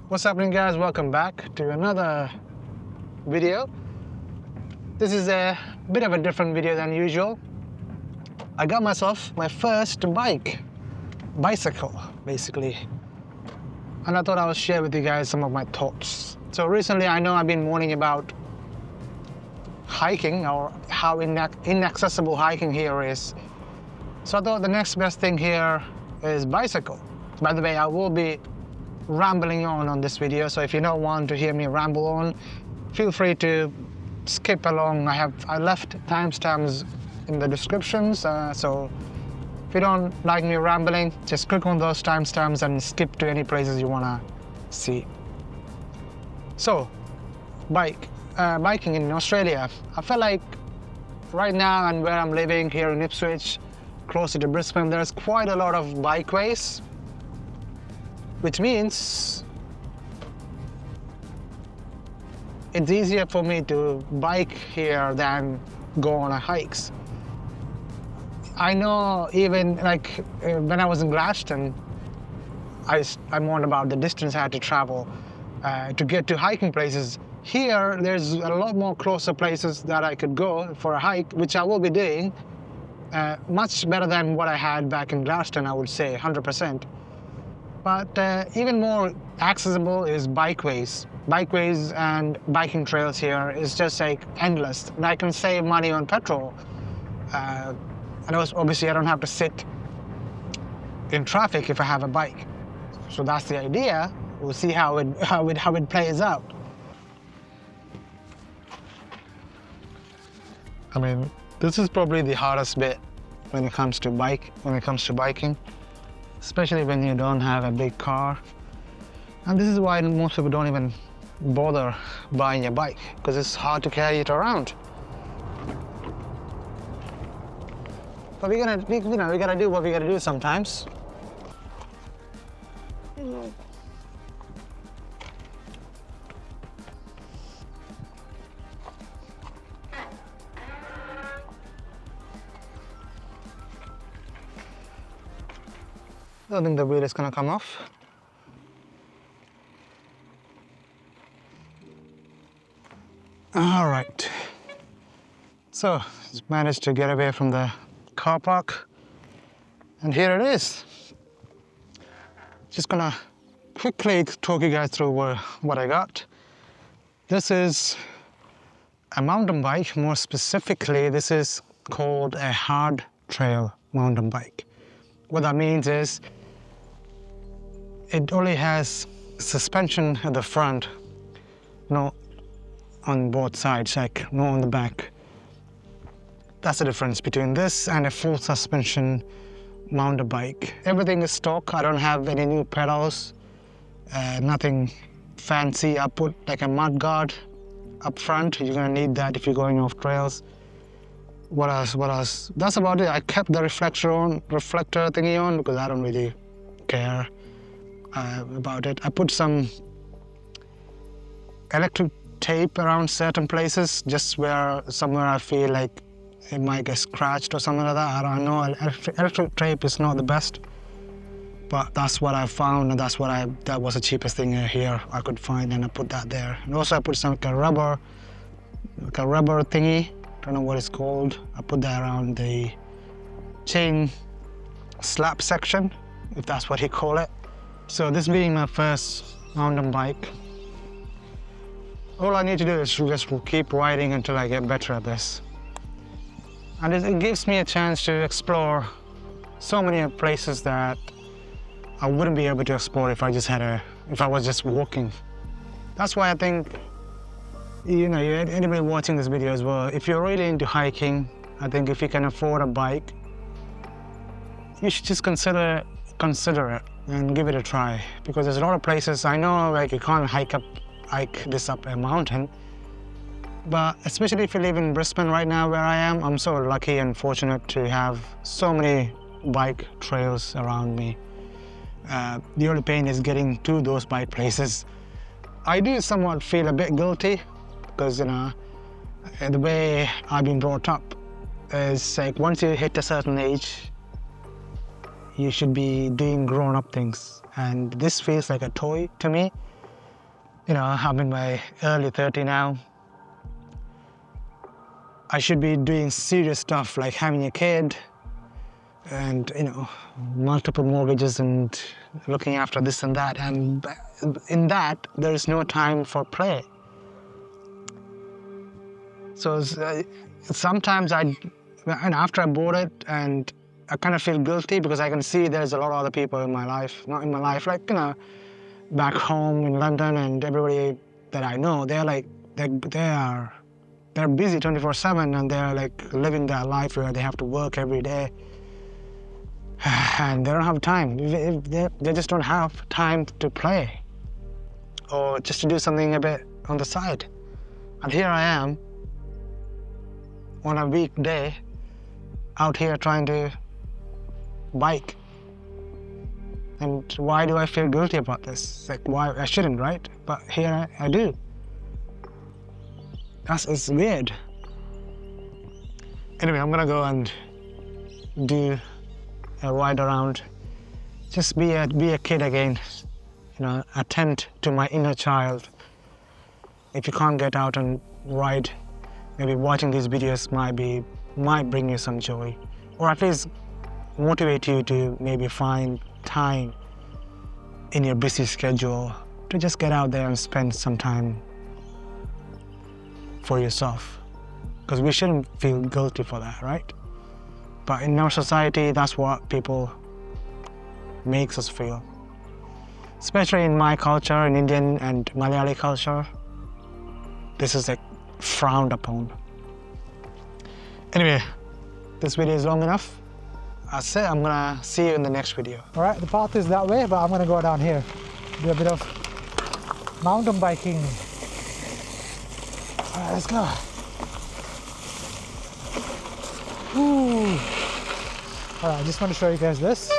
What's happening, guys? Welcome back to another video. This is a bit of a different video than usual. I got myself my first bicycle basically, and I thought I would share with you guys some of my thoughts. So recently, I know I've been warning about hiking, or how inaccessible hiking here is. So I thought the next best thing here is bicycle. By the way, I will be rambling on this video, so if you don't want to hear me ramble on, feel free to skip along. I left timestamps in the descriptions, so if you don't like me rambling, just click on those timestamps and skip to any places you want to see. So, biking in Australia. I feel like right now, and where I'm living here in Ipswich, closer to Brisbane, there's quite a lot of bikeways, which means it's easier for me to bike here than go on hikes. I know, even like when I was in Gladstone, I mourned about the distance I had to travel to get to hiking places. Here, there's a lot more closer places that I could go for a hike, which I will be doing. Much better than what I had back in Gladstone, I would say, 100%. But even more accessible is bikeways. Bikeways and biking trails here is just like endless. And I can save money on petrol. And obviously I don't have to sit in traffic if I have a bike. So that's the idea. We'll see how it plays out. I mean, this is probably the hardest bit when it comes to biking. Especially when you don't have a big car. And this is why most people don't even bother buying a bike, because it's hard to carry it around. But we gotta do what we gotta do sometimes. I don't think the wheel is gonna come off. All right. So, just managed to get away from the car park. And here it is. Just gonna quickly talk you guys through what I got. This is a mountain bike. More specifically, this is called a hard trail mountain bike. What that means is it only has suspension at the front, no on both sides, like no on the back. That's the difference between this and a full suspension mountain bike. Everything is stock. I don't have any new pedals, nothing fancy. I put like a mud guard up front. You're gonna need that if you're going off trails. What else? That's about it. I kept the reflector thingy on because I don't really care about it. I put some electric tape around certain places, just somewhere I feel like it might get scratched or something like that. I don't know. Electric tape is not the best, but that's what I found, and that was the cheapest thing here I could find, and I put that there. And also I put some like a rubber thingy. I don't know what it's called. I put that around the chain slap section, if that's what you call it. So this being my first mountain bike, all I need to do is just keep riding until I get better at this. And it gives me a chance to explore so many places that I wouldn't be able to explore if I was just walking. That's why I think, anybody watching this video as well, if you're really into hiking, I think if you can afford a bike, you should just consider it and give it a try. Because there's a lot of places, I know, like you can't hike this up a mountain, but especially if you live in Brisbane right now where I am, I'm so lucky and fortunate to have so many bike trails around me. The only pain is getting to those bike places. I do somewhat feel a bit guilty because, the way I've been brought up is like once you hit a certain age, you should be doing grown-up things. And this feels like a toy to me. You know, I'm in my early 30 now. I should be doing serious stuff like having a kid and, you know, multiple mortgages and looking after this and that. And in that, there is no time for play. So sometimes and after I bought it, and I kind of feel guilty because I can see there's a lot of other people in my life, not in my life, like, you know, back home in London, and everybody that I know, they're like, they're busy 24/7, and they're like living their life where they have to work every day. And they don't have time. They just don't have time to play or just to do something a bit on the side. And here I am on a weekday out here trying to bike. And why do I feel guilty about this? Like, why? I shouldn't, right? But here I do. It's weird. Anyway, I'm gonna go and do a ride around. Just be a kid again. You know, attend to my inner child. If you can't get out and ride, maybe watching these videos might bring you some joy, or at least motivate you to maybe find time in your busy schedule to just get out there and spend some time for yourself. Because we shouldn't feel guilty for that, right? But in our society, that's what people makes us feel. Especially in my culture, in Indian and Malayali culture, this is like frowned upon. Anyway, this video is long enough. I'm gonna see you in the next video. All right, the path is that way, but I'm gonna go down here. Do a bit of mountain biking. All right, let's go. Ooh. All right, I just want to show you guys this.